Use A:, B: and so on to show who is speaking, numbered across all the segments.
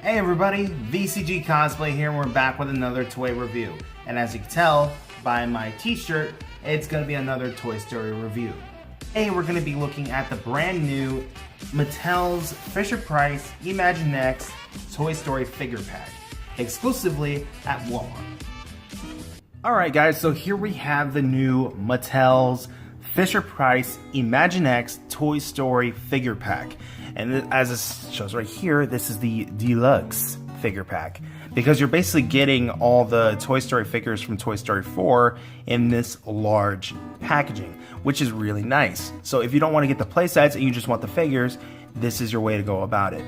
A: Hey everybody, VCG Cosplay here, and we're back with another toy review. And as you can tell by my t-shirt, it's going to be another Toy Story review. Today we're going to be looking at the brand new Mattel's Fisher-Price Imaginext Toy Story figure pack, exclusively at Walmart. Alright guys, so here we have the new Mattel's Fisher-Price Imaginext Toy Story figure pack. And as it shows right here, this is the Deluxe figure pack, because you're basically getting all the Toy Story figures from Toy Story 4 in this large packaging, which is really nice. So if you don't want to get the playsets and you just want the figures, this is your way to go about it.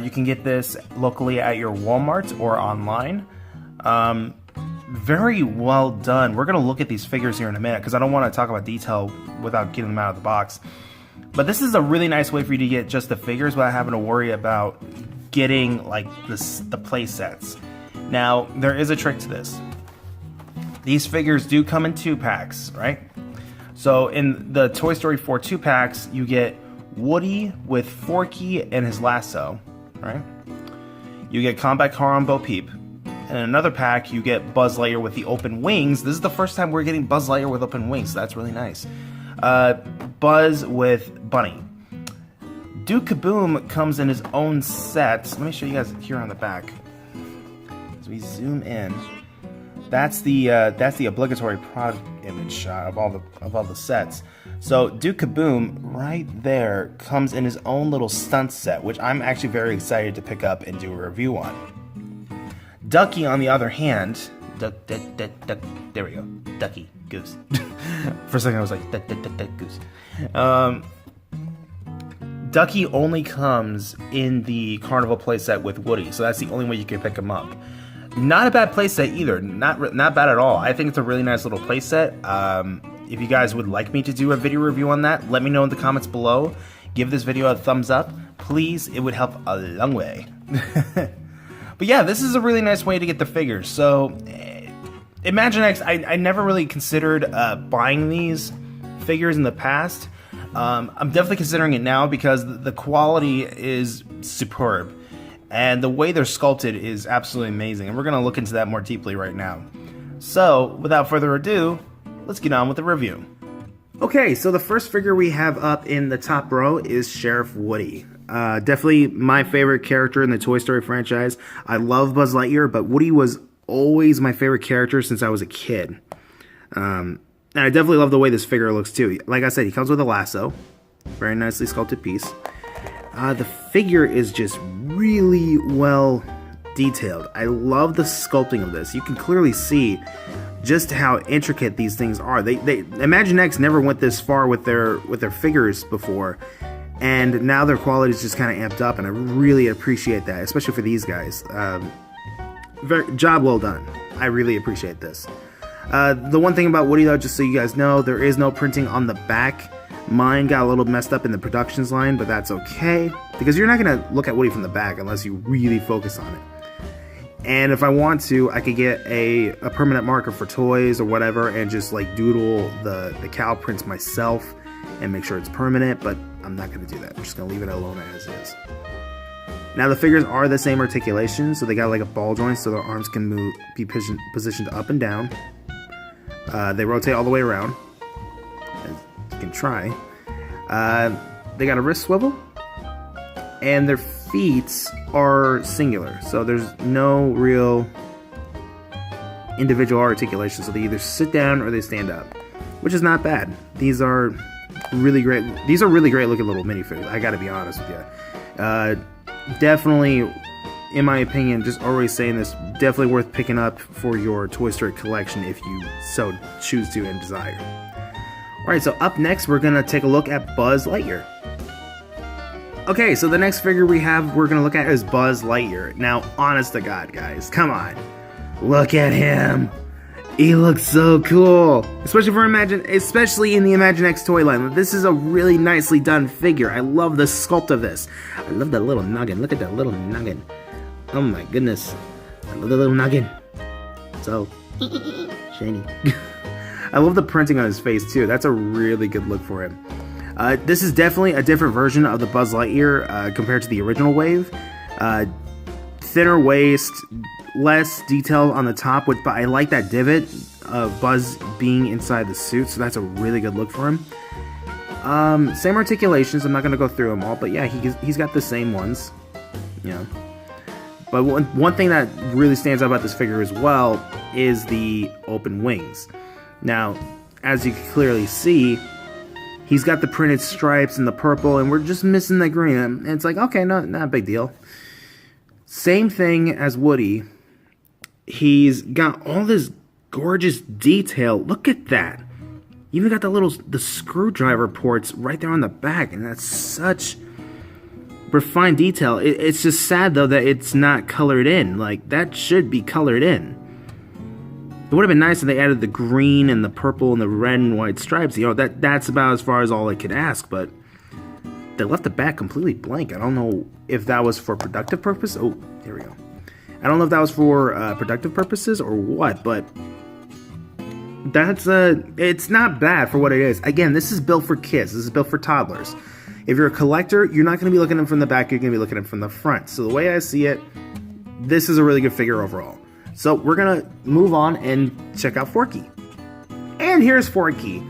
A: You can get this locally at your Walmart or online. Very well done. We're going to look at these figures here in a minute because I don't want to talk about detail without getting them out of the box. But this is a really nice way for you to get just the figures without having to worry about getting like the play sets. Now, there is a trick to this. These figures do come in 2-packs, right? So in the Toy Story 4 2-packs, you get Woody with Forky and his lasso, right? You get Combat Car on Bo Peep. And in another pack, you get Buzz Lightyear with the open wings. This is the first time we're getting Buzz Lightyear with open wings, so that's really nice. Buzz with Bunny. Duke Kaboom comes in his own set. Let me show you guys here on the back. As we zoom in, that's the obligatory product image shot of all the sets. So Duke Kaboom right there comes in his own little stunt set, which I'm actually very excited to pick up and do a review on. Duckie, on the other hand, there we go, Duckie, Goose. For a second I was like, Goose. Duckie only comes in the Carnival playset with Woody, so that's the only way you can pick him up. Not a bad playset either, not bad at all. I think it's a really nice little playset. If you guys would like me to do a video review on that, let me know in the comments below. Give this video a thumbs up, please. It would help a long way. But yeah, this is a really nice way to get the figures. So, Imaginext, I never really considered buying these figures in the past. I'm definitely considering it now because the quality is superb. And the way they're sculpted is absolutely amazing. And we're going to look into that more deeply right now. So, without further ado, let's get on with the review. Okay, so the first figure we have up in the top row is Sheriff Woody. Definitely my favorite character in the Toy Story franchise. I love Buzz Lightyear, but Woody was always my favorite character since I was a kid. And I definitely love the way this figure looks too. Like I said, he comes with a lasso. Very nicely sculpted piece. The figure is just really well detailed. I love the sculpting of this. You can clearly see just how intricate these things are. Imaginext never went this far with their figures before. And now their quality is just kind of amped up, and I really appreciate that, especially for these guys. Job well done. I really appreciate this. The one thing about Woody, though, just so you guys know, there is no printing on the back. Mine got a little messed up in the productions line, but that's okay, because you're not going to look at Woody from the back unless you really focus on it. And if I want to, I could get a permanent marker for toys or whatever and just like doodle the cow prints myself and make sure it's permanent, but I'm not going to do that. I'm just going to leave it alone as is. Now the figures are the same articulation, so they got like a ball joint so their arms can be positioned up and down. They rotate all the way around, as you can try. They got a wrist swivel, and their feet are singular, so there's no real individual articulation, so they either sit down or they stand up, which is not bad. These are really great. These are really great looking little minifigures, I gotta be honest with you. Definitely, in my opinion, just always saying this, definitely worth picking up for your Toy Story collection if you so choose to and desire. Alright, so up next we're gonna take a look at Buzz Lightyear. Okay, so the next figure we're gonna look at is Buzz Lightyear. Now, honest to God, guys, come on. Look at him. He looks so cool. Especially in the Imaginext toy line. This is a really nicely done figure. I love the sculpt of this. I love that little noggin. Look at that little noggin. Oh my goodness. I love the little noggin. So shiny. I love the printing on his face too. That's a really good look for him. This is definitely a different version of the Buzz Lightyear compared to the original wave. Thinner waist, less detail on the top, but I like that divot of Buzz being inside the suit, so that's a really good look for him. Same articulations, I'm not going to go through them all, but yeah, he's got the same ones. Yeah. But one thing that really stands out about this figure as well is the open wings. Now, as you can clearly see, he's got the printed stripes and the purple, and we're just missing the green. And it's like, okay, not a big deal. Same thing as Woody. He's got all this gorgeous detail. Look at that. You even got the screwdriver ports right there on the back, and that's such refined detail. It's just sad though that it's not colored in. Like, that should be colored in. It would have been nice if they added the green and the purple and the red and white stripes. You know, that's about as far as all I could ask, but they left the back completely blank. I don't know if that was for productive purpose. Oh, here we go. I don't know if that was for productive purposes or what, but it's not bad for what it is. Again, this is built for kids. This is built for toddlers. If you're a collector, you're not going to be looking at them from the back. You're going to be looking at them from the front. So the way I see it, this is a really good figure overall. So we're going to move on and check out Forky. And here's Forky.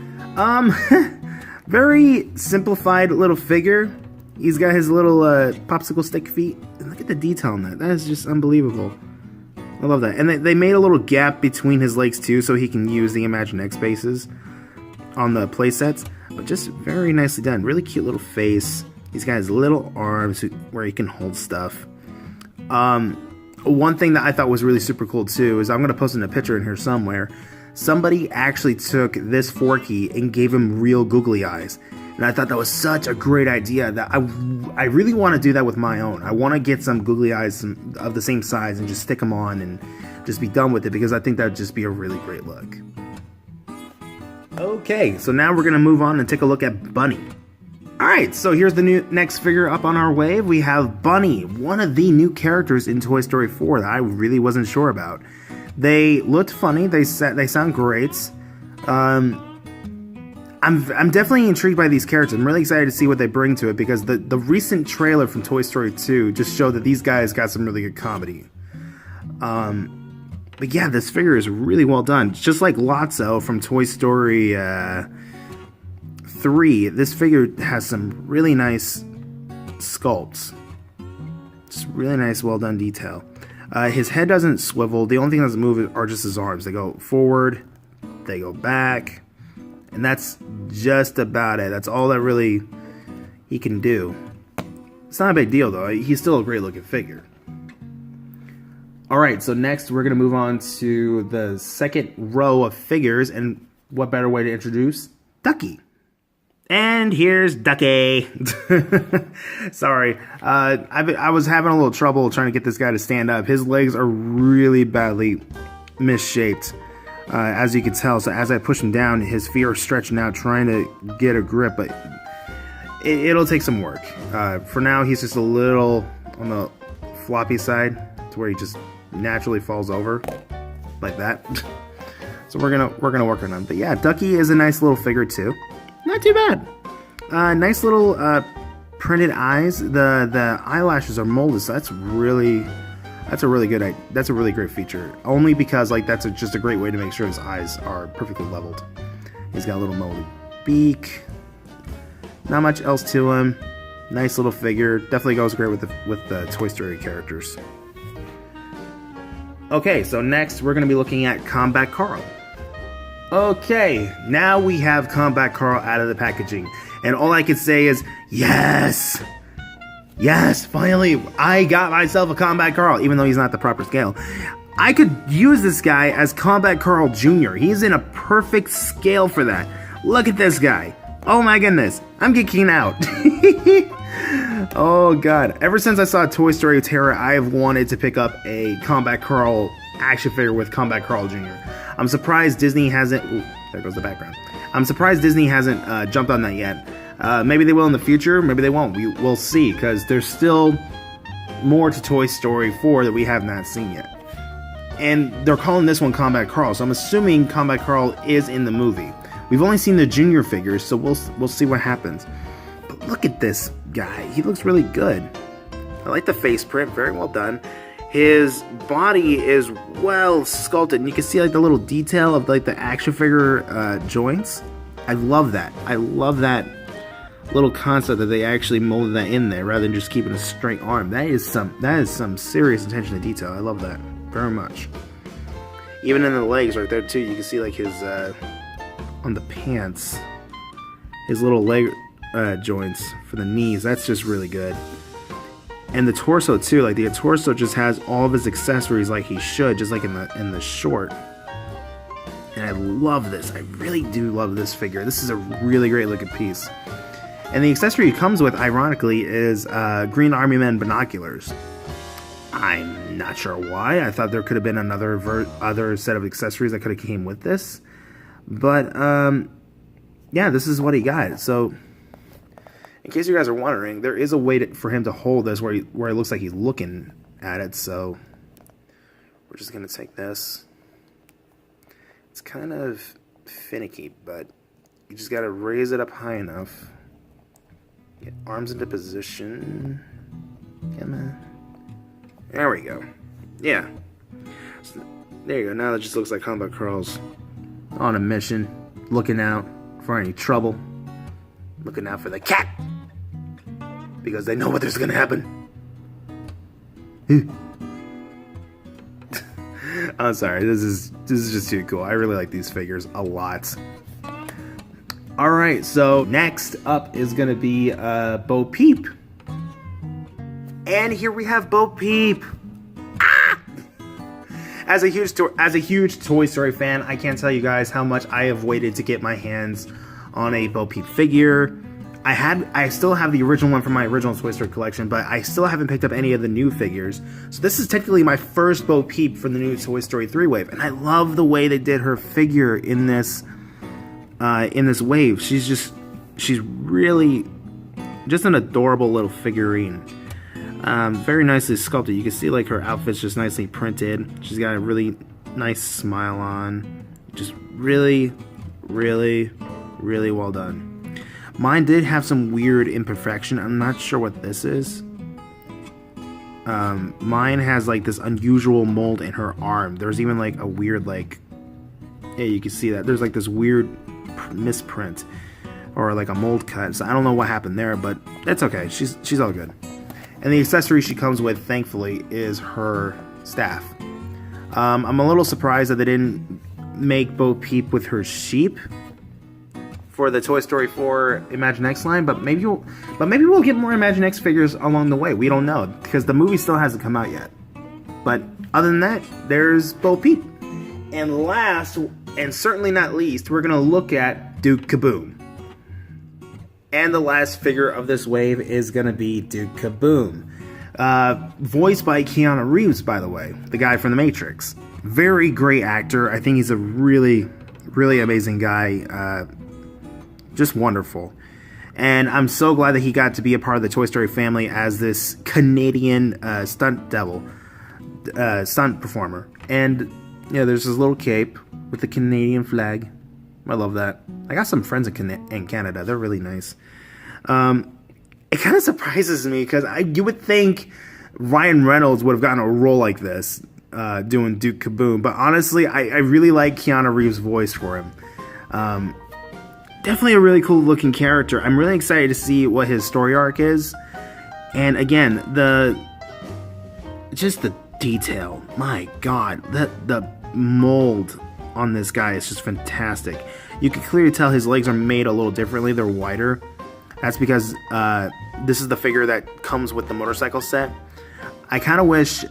A: Very simplified little figure. He's got his little popsicle stick feet. And look at the detail on that. That is just unbelievable. I love that. And they made a little gap between his legs too, so he can use the Imaginext bases on the playsets. But just very nicely done. Really cute little face. He's got his little arms where he can hold stuff. One thing that I thought was really super cool too is I'm going to post in a picture in here somewhere. Somebody actually took this Forky and gave him real googly eyes. And I thought that was such a great idea that I really want to do that with my own. I want to get some googly eyes of the same size and just stick them on and just be done with it, because I think that would just be a really great look. Okay, so now we're going to move on and take a look at Bunny. Alright, so here's the next figure up on our wave. We have Bunny, one of the new characters in Toy Story 4 that I really wasn't sure about. They looked funny, they sound great. I'm definitely intrigued by these characters. I'm really excited to see what they bring to it, because the recent trailer from Toy Story 2 just showed that these guys got some really good comedy. But yeah, this figure is really well done. Just like Lotso from Toy Story 3, this figure has some really nice sculpts. Just really nice, well done detail. His head doesn't swivel. The only thing that doesn't move are just his arms. They go forward, they go back, and that's just about it. That's all that really he can do. It's not a big deal though. He's still a great looking figure. Alright, so next we're going to move on to the second row of figures, and what better way to introduce Duckie. And here's Duckie. Sorry, I was having a little trouble trying to get this guy to stand up. His legs are really badly misshaped, as you can tell. So as I push him down, his feet are stretching out, trying to get a grip, but it'll take some work. For now, he's just a little on the floppy side, to where he just naturally falls over like that. So we're gonna work on him. But yeah, Duckie is a nice little figure too. Not too bad. Nice little printed eyes. The eyelashes are molded, so that's a really great feature. Only because like that's just a great way to make sure his eyes are perfectly leveled. He's got a little molded beak. Not much else to him. Nice little figure. Definitely goes great with the Toy Story characters. Okay, so next we're going to be looking at Combat Carl. Okay, now we have Combat Carl out of the packaging, and all I can say is, yes! Yes, finally, I got myself a Combat Carl, even though he's not the proper scale. I could use this guy as Combat Carl Jr. He's in a perfect scale for that. Look at this guy. Oh my goodness, I'm geeking out. Oh god, ever since I saw Toy Story Terror, I have wanted to pick up a Combat Carl action figure with Combat Carl Jr. I'm surprised Disney hasn't... Ooh, there goes the background. I'm surprised Disney hasn't jumped on that yet. Maybe they will in the future, maybe they won't. We'll see, because there's still more to Toy Story 4 that we have not seen yet. And they're calling this one Combat Carl, so I'm assuming Combat Carl is in the movie. We've only seen the junior figures, so we'll see what happens. But look at this guy. He looks really good. I like the face print. Very well done. His body is well sculpted, and you can see like the little detail of like the action figure joints. I love that. I love that little concept that they actually molded that in there rather than just keeping a straight arm. That is some serious attention to detail. I love that very much. Even in the legs right there too, you can see like his on the pants, his little leg joints for the knees. That's just really good. And the torso too, like the torso just has all of his accessories like he should, just like in the short. And I love this. I really do love this figure. This is a really great looking piece. And the accessory it comes with, ironically, is Green Army Men binoculars. I'm not sure why. I thought there could have been another other set of accessories that could have came with this. But, yeah, this is what he got. So, in case you guys are wondering, there is a way for him to hold this where it looks like he's looking at it. So, we're just going to take this. It's kind of finicky, but you just got to raise it up high enough. Get arms into position. Come on. There we go. Yeah. So, there you go. Now it just looks like Combat Carl's on a mission, looking out for any trouble, looking out for the cat, because they know what there's gonna happen. I'm sorry. This is just too cool. I really like these figures a lot. Alright, so next up is going to be Bo Peep. And here we have Bo Peep. Ah! As a huge Toy Story fan, I can't tell you guys how much I have waited to get my hands on a Bo Peep figure. I still have the original one from my original Toy Story collection, but I still haven't picked up any of the new figures. So this is technically my first Bo Peep from the new Toy Story 3 wave, and I love the way they did her figure in this wave. She's really just an adorable little figurine. Very nicely sculpted. You can see like her outfit's just nicely printed. She's got a really nice smile on. Just really, really, really well done. Mine did have some weird imperfection. I'm not sure what this is. Mine has like this unusual mold in her arm. There's even like a weird like, yeah, you can see that. There's like this weird misprint or like a mold cut. So I don't know what happened there, but that's okay. She's all good. And the accessory she comes with, thankfully, is her staff. I'm a little surprised that they didn't make Bo Peep with her sheep for the Toy Story 4 Imaginext line, but maybe we'll get more Imaginext figures along the way. We don't know, because the movie still hasn't come out yet. But other than that, there's Bo Peep. And last, and certainly not least, we're going to look at Duke Kaboom. And the last figure of this wave is going to be Duke Kaboom. Voiced by Keanu Reeves, by the way, the guy from The Matrix. Very great actor. I think he's a really, really amazing guy. Just wonderful. And I'm so glad that he got to be a part of the Toy Story family as this Canadian stunt performer. And yeah, there's this little cape with the Canadian flag. I love that. I got some friends in Canada. They're really nice. It kind of surprises me because you would think Ryan Reynolds would have gotten a role like this doing Duke Kaboom. But honestly, I really like Keanu Reeves' voice for him. Definitely a really cool looking character. I'm really excited to see what his story arc is. And again, just the detail. My God, the mold on this guy is just fantastic. You can clearly tell his legs are made a little differently. They're wider. That's because this is the figure that comes with the motorcycle set. I kind of wish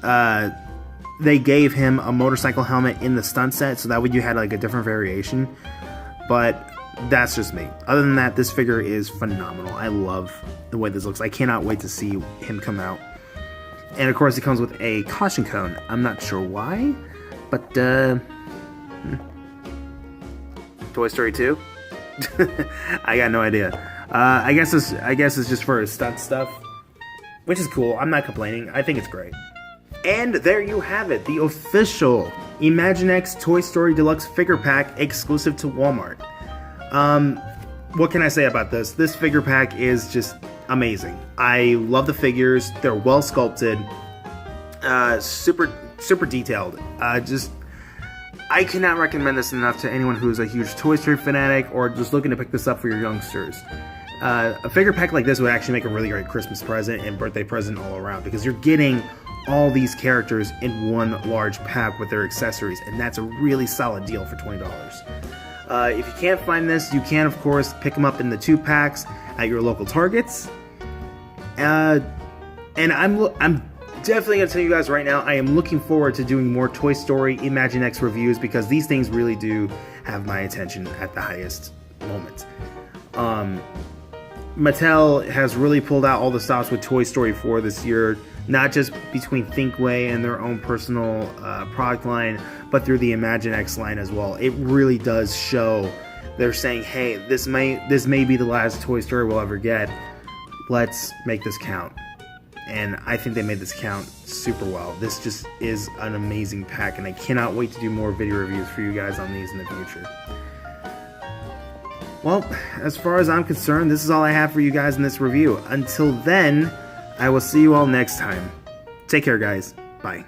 A: they gave him a motorcycle helmet in the stunt set, so that way you had like a different variation. But that's just me. Other than that, this figure is phenomenal. I love the way this looks. I cannot wait to see him come out. And of course, it comes with a caution cone. I'm not sure why, but Toy Story 2? I got no idea. I guess it's just for his stunt stuff, which is cool. I'm not complaining. I think it's great. And there you have it, the official Imaginext Toy Story Deluxe figure pack exclusive to Walmart. What can I say about this? This figure pack is just amazing. I love the figures. They're well sculpted, super detailed. I cannot recommend this enough to anyone who's a huge Toy Story fanatic or just looking to pick this up for your youngsters. A figure pack like this would actually make a really great Christmas present and birthday present all around, because you're getting all these characters in one large pack with their accessories, and that's a really solid deal for $20. If you can't find this, you can, of course, pick them up in the 2 packs at your local Targets. And I'm definitely going to tell you guys right now, I am looking forward to doing more Toy Story Imaginext reviews, because these things really do have my attention at the highest moment. Mattel has really pulled out all the stops with Toy Story 4 this year, not just between Thinkway and their own personal product line, but through the Imaginext line as well. It really does show they're saying, hey, this may be the last Toy Story we'll ever get. Let's make this count. And I think they made this count super well. This just is an amazing pack, and I cannot wait to do more video reviews for you guys on these in the future. Well, as far as I'm concerned, this is all I have for you guys in this review. Until then, I will see you all next time. Take care, guys. Bye.